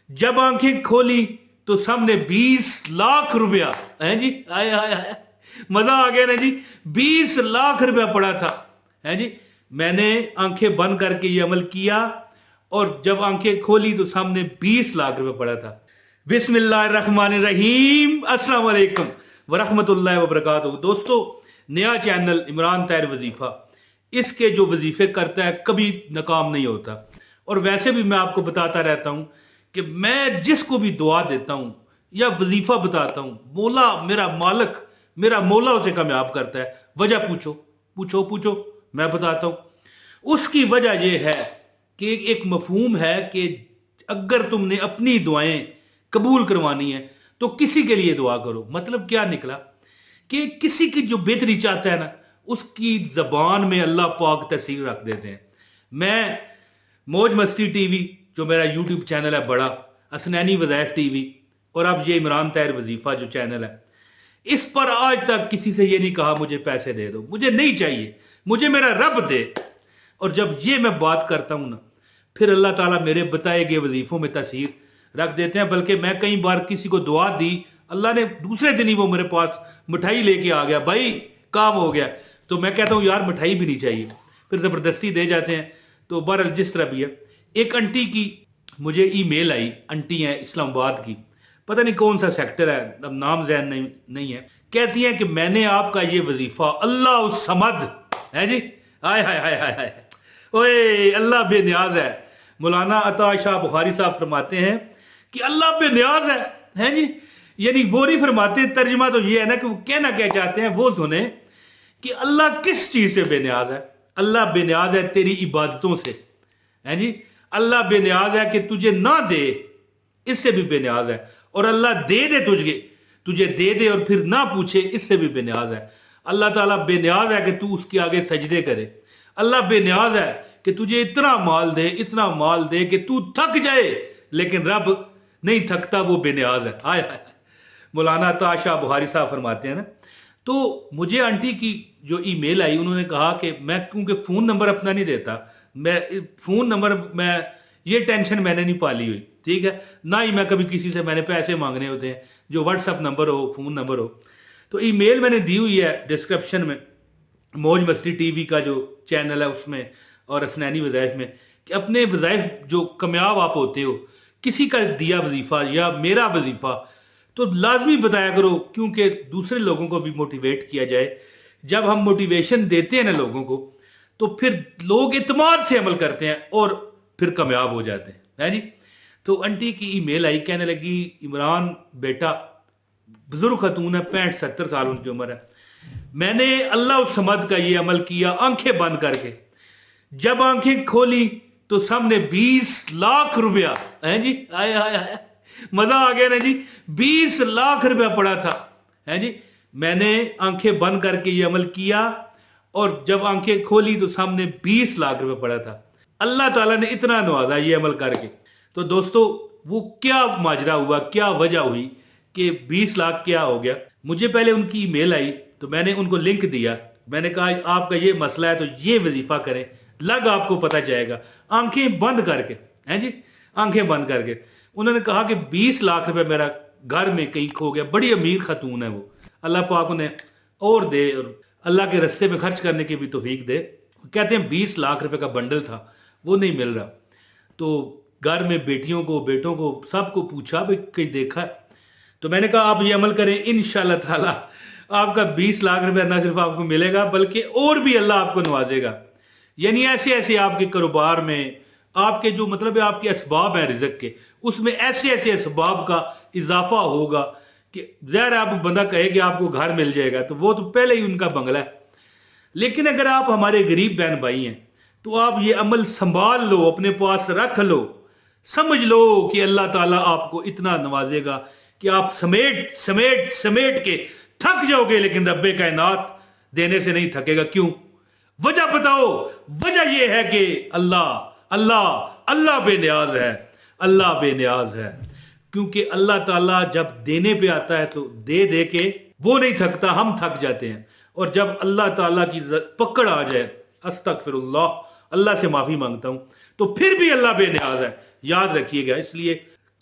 جب آنکھیں کھولی تو سامنے 20 لاکھ روپیہ ہے جی، آئے آئے آئے، مزہ آ گیا نا جی، 20 لاکھ روپیہ پڑا تھا ہے جی۔ میں نے آنکھیں بند کر کے یہ عمل کیا اور جب آنکھیں کھولی تو سامنے 20 لاکھ روپیہ پڑا تھا۔ بسم اللہ الرحمن الرحیم، السلام علیکم ورحمۃ اللہ وبرکاتہ۔ دوستو، نیا چینل عمران طاہر وظیفہ، اس کے جو وظیفے کرتا ہے کبھی ناکام نہیں ہوتا، اور ویسے بھی میں آپ کو بتاتا رہتا ہوں کہ میں جس کو بھی دعا دیتا ہوں یا وظیفہ بتاتا ہوں، مولا میرا مالک، میرا مولا اسے کامیاب کرتا ہے۔ وجہ پوچھو پوچھو پوچھو، میں بتاتا ہوں۔ اس کی وجہ یہ ہے کہ ایک مفہوم ہے کہ اگر تم نے اپنی دعائیں قبول کروانی ہے تو کسی کے لیے دعا کرو۔ مطلب کیا نکلا کہ کسی کی جو بہتری چاہتا ہے نا، اس کی زبان میں اللہ پاک تاثیر رکھ دیتے ہیں۔ میں موج مستی ٹی وی جو میرا یوٹیوب چینل ہے بڑا، اسنینی وظائف ٹی وی، اور اب یہ عمران طاہر وظیفہ جو چینل ہے، اس پر آج تک کسی سے یہ نہیں کہا مجھے پیسے دے دو، مجھے نہیں چاہیے، مجھے میرا رب دے۔ اور جب یہ میں بات کرتا ہوں نا، پھر اللہ تعالیٰ میرے بتائے گئے وظیفوں میں تاثیر رکھ دیتے ہیں۔ بلکہ میں کئی بار کسی کو دعا دی، اللہ نے دوسرے دن ہی وہ میرے پاس مٹھائی لے کے آ گیا، بھائی کام ہو گیا۔ تو میں کہتا ہوں یار مٹھائی بھی نہیں چاہیے، پھر زبردستی دے جاتے ہیں۔ تو بہرحال جس طرح بھی ہے، ایک انٹی کی مجھے ای میل آئی، انٹی ہیں اسلام آباد کی، پتہ نہیں کون سا سیکٹر ہے، اب نام ذہن نہیں ہے۔ کہتی ہیں کہ میں نے آپ کا یہ وظیفہ اللہ الصمد ہے جی، ہائے ہائے ہائے ہائے ہائے، اوئے اللہ بے نیاز ہے۔ مولانا عطا شاہ بخاری صاحب فرماتے ہیں کہ اللہ بے نیاز ہے جی، یعنی وہ نہیں فرماتے، ترجمہ تو یہ ہے نا کہ وہ کہنا کیا چاہتے ہیں وہ سنیں کہ اللہ کس چیز سے بے نیاز ہے۔ اللہ بے نیاز ہے تیری عبادتوں سے ہے جی، اللہ بے نیاز ہے کہ تجھے نہ دے، اس سے بھی بے نیاز ہے، اور اللہ دے دے تجھے دے دے اور پھر نہ پوچھے، اس سے بھی بے نیاز ہے۔ اللہ تعالیٰ بے نیاز ہے کہ تو اس کے آگے سجدے کرے۔ اللہ بے نیاز ہے کہ تجھے اتنا مال دے کہ تو تھک جائے، لیکن رب نہیں تھکتا، وہ بے نیاز ہے۔ ہائے ہائے، مولانا عطا شاہ بخاری صاحب فرماتے ہیں نا۔ تو مجھے آنٹی کی جو ای میل آئی، انہوں نے کہا کہ میں کیونکہ فون نمبر اپنا نہیں دیتا، میں فون نمبر میں یہ ٹینشن میں نے نہیں پالی ہوئی، ٹھیک ہے، نہ ہی میں کبھی کسی سے میں نے پیسے مانگنے ہوتے ہیں جو واٹس ایپ نمبر ہو، فون نمبر ہو۔ تو ای میل میں نے دی ہوئی ہے ڈسکرپشن میں، موج مستی ٹی وی کا جو چینل ہے اس میں، اور اسنینی وظائف میں، کہ اپنے وظائف جو کامیاب آپ ہوتے ہو، کسی کا دیا وظیفہ یا میرا وظیفہ تو لازمی بتایا کرو، کیونکہ دوسرے لوگوں کو بھی موٹیویٹ کیا جائے۔ جب ہم موٹیویشن دیتے ہیں نا لوگوں کو، تو پھر لوگ اعتماد سے عمل کرتے ہیں اور پھر کامیاب ہو جاتے ہیں جی۔ تو انٹی کی ای میل آئی، کہنے لگی عمران بیٹا، بزرگ خاتون ہے، 65-70 سال ان کی عمر ہے، میں نے اللہ الصمد کا یہ عمل کیا آنکھیں بند کر کے، جب آنکھیں کھولی تو سامنے 20 لاکھ روپیہ ہے جی، آئے آئے آئے، مزہ آ گیا نا جی، 20 لاکھ روپیہ پڑا تھا ہے جی۔ میں نے آنکھیں بند کر کے یہ عمل کیا اور جب آنکھیں کھولی تو سامنے 20 لاکھ روپیہ پڑا تھا۔ اللہ تعالیٰ نے اتنا نوازا یہ عمل کر کے۔ تو دوستو، وہ کیا ماجرا ہوا، کیا وجہ ہوئی کہ 20 لاکھ کیا ہو گیا؟ مجھے پہلے ان کی ای میل آئی تو میں نے ان کو لنک دیا، میں نے کہا آپ کا یہ مسئلہ ہے تو یہ وظیفہ کریں، لگ آپ کو پتہ جائے گا، آنکھیں بند کر کے ہیں جی، آنکھیں بند کر کے۔ انہوں نے کہا کہ 20 لاکھ روپے میرا گھر میں کہیں کھو گیا، بڑی امیر خاتون ہے وہ، اللہ پاک انہیں اور دے اور اللہ کے رستے میں خرچ کرنے کی بھی توفیق دے۔ کہتے ہیں 20 لاکھ روپے کا بنڈل تھا، وہ نہیں مل رہا۔ تو گھر میں بیٹیوں کو، بیٹوں کو، سب کو پوچھا بھئی کہیں دیکھا ہے؟ تو میں نے کہا آپ یہ عمل کریں، انشاءاللہ تعالی آپ کا 20 لاکھ روپے نہ صرف آپ کو ملے گا بلکہ اور بھی اللہ آپ کو نوازے گا۔ یعنی ایسے ایسے آپ کے کاروبار میں، آپ کے جو مطلب ہے آپ کے اسباب ہیں رزق کے، اس میں ایسے ایسے اسباب کا اضافہ ہوگا کہ ظاہر آپ بندہ کہے کہ آپ کو گھر مل جائے گا، تو وہ تو پہلے ہی ان کا بنگلہ ہے۔ لیکن اگر آپ ہمارے غریب بہن بھائی ہیں تو آپ یہ عمل سنبھال لو، اپنے پاس رکھ لو، سمجھ لو کہ اللہ تعالیٰ آپ کو اتنا نوازے گا کہ آپ سمیٹ سمیٹ سمیٹ کے تھک جاؤ گے، لیکن رب کائنات دینے سے نہیں تھکے گا۔ کیوں؟ وجہ بتاؤ۔ وجہ یہ ہے کہ اللہ بے نیاز ہے، اللہ بے نیاز ہے۔ کیونکہ اللہ تعالیٰ جب دینے پہ آتا ہے تو دے دے کے وہ نہیں تھکتا، ہم تھک جاتے ہیں۔ اور جب اللہ تعالیٰ کی پکڑ آ جائے، استغفر اللہ سے معافی مانگتا ہوں، تو پھر بھی اللہ بے نیاز ہے، یاد رکھیے گا۔ اس لیے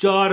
4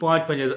5,000